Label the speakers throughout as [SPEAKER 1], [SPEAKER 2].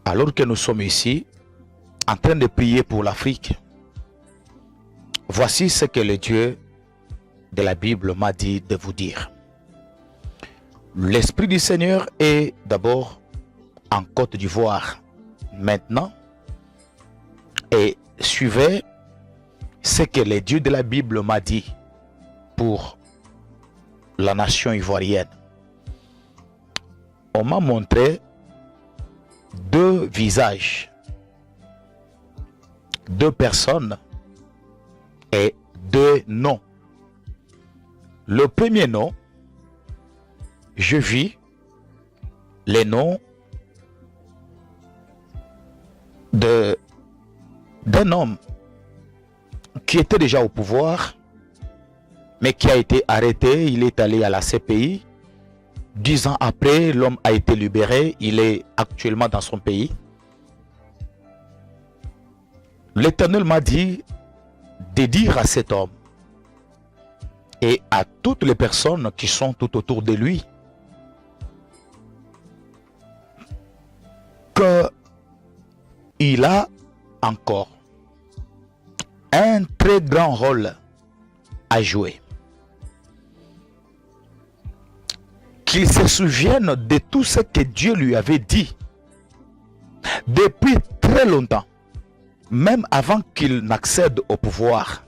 [SPEAKER 1] Alors que nous sommes ici, en train de prier pour l'Afrique, voici ce que le Dieu de la Bible m'a dit de vous dire. L'Esprit du Seigneur est d'abord en Côte d'Ivoire maintenant, et suivez ce que le Dieu de la Bible m'a dit pour la nation ivoirienne. On m'a montré deux visages, deux personnes et deux noms. Le premier nom, je vis les noms d'un homme qui était déjà au pouvoir, mais qui a été arrêté. Il est allé à la CPI. 10 ans après, l'homme a été libéré. Il est actuellement dans son pays. L'Éternel m'a dit de dire à cet homme et à toutes les personnes qui sont tout autour de lui qu'il a encore un très grand rôle à jouer. Qu'il se souvienne de tout ce que Dieu lui avait dit depuis très longtemps, même avant qu'il n'accède au pouvoir,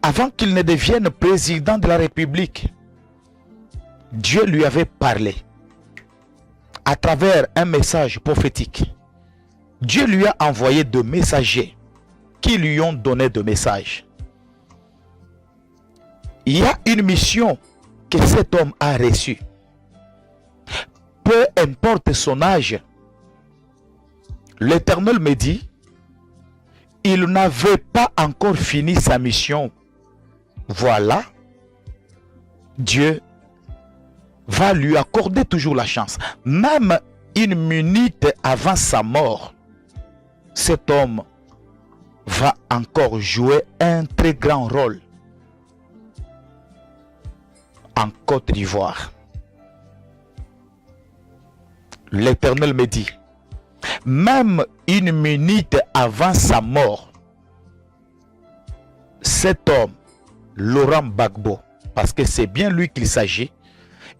[SPEAKER 1] avant qu'il ne devienne président de la République. Dieu lui avait parlé à travers un message prophétique. Dieu lui a envoyé de messagers qui lui ont donné de messages. Il y a une mission que cet homme a reçue. Peu importe son âge, l'Éternel me dit, il n'avait pas encore fini sa mission. Voilà, Dieu va lui accorder toujours la chance. Même une minute avant sa mort, cet homme va encore jouer un très grand rôle en Côte d'Ivoire. L'Éternel me dit, même une minute avant sa mort, cet homme, Laurent Gbagbo, parce que c'est bien lui qu'il s'agit,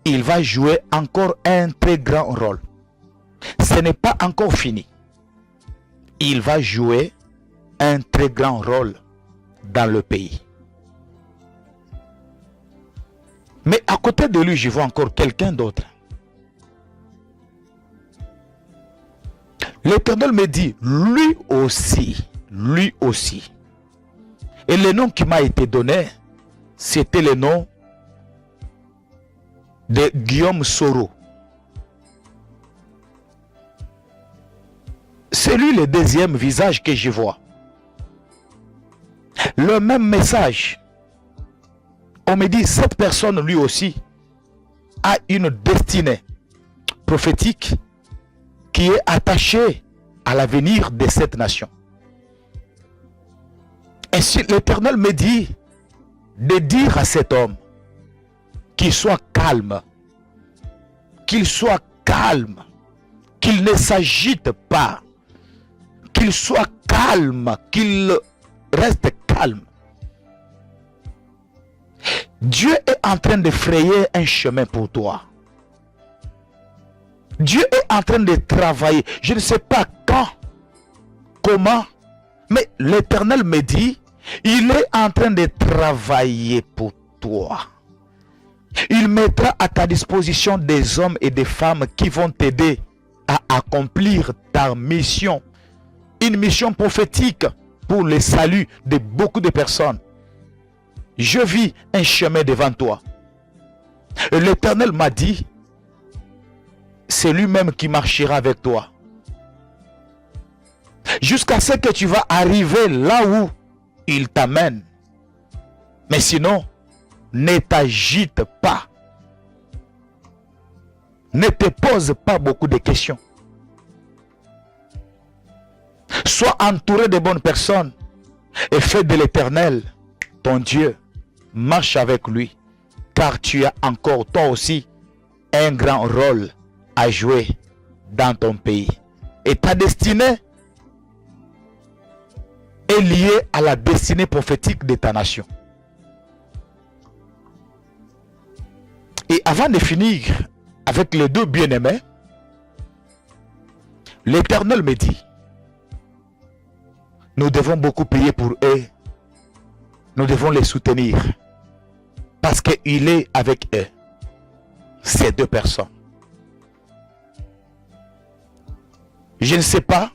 [SPEAKER 1] il va jouer encore un très grand rôle. Ce n'est pas encore fini. Il va jouer un très grand rôle dans le pays. Mais à côté de lui, je vois encore quelqu'un d'autre. L'Éternel me dit, lui aussi. Et le nom qui m'a été donné, c'était le nom de Guillaume Soro. C'est lui le deuxième visage que je vois. Le même message. On me dit, cette personne lui aussi a une destinée prophétique qui est attachée à l'avenir de cette nation. Et si l'Éternel me dit de dire à cet homme qu'il soit calme, qu'il ne s'agite pas, qu'il soit calme, qu'il reste calme. Dieu est en train de frayer un chemin pour toi. Dieu est en train de travailler. Je ne sais pas quand, comment, mais l'Éternel me dit, il est en train de travailler pour toi. Il mettra à ta disposition des hommes et des femmes qui vont t'aider à accomplir ta mission. Une mission prophétique pour le salut de beaucoup de personnes. Je vis un chemin devant toi. L'Éternel m'a dit, c'est lui-même qui marchera avec toi. Jusqu'à ce que tu vas arriver là où il t'amène. Mais sinon, ne t'agite pas. Ne te pose pas beaucoup de questions. Sois entouré de bonnes personnes et fais de l'Éternel ton Dieu. Marche avec lui, car tu as encore toi aussi un grand rôle à jouer dans ton pays. Et ta destinée est liée à la destinée prophétique de ta nation. Et avant de finir avec les deux bien-aimés, l'Éternel me dit, nous devons beaucoup prier pour eux. Nous devons les soutenir. Parce qu'il est avec eux. Ces deux personnes. Je ne sais pas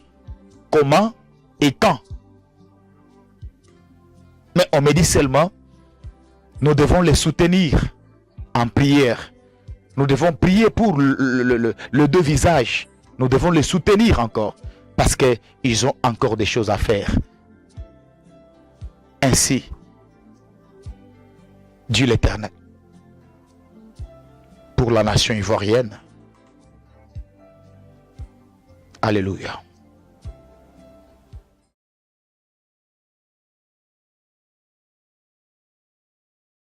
[SPEAKER 1] comment et quand. Mais on me dit seulement, nous devons les soutenir en prière. Nous devons prier pour le deux visages. Nous devons les soutenir encore. Parce qu'ils ont encore des choses à faire. Ainsi, dit l'Éternel. Pour la nation ivoirienne. Alléluia.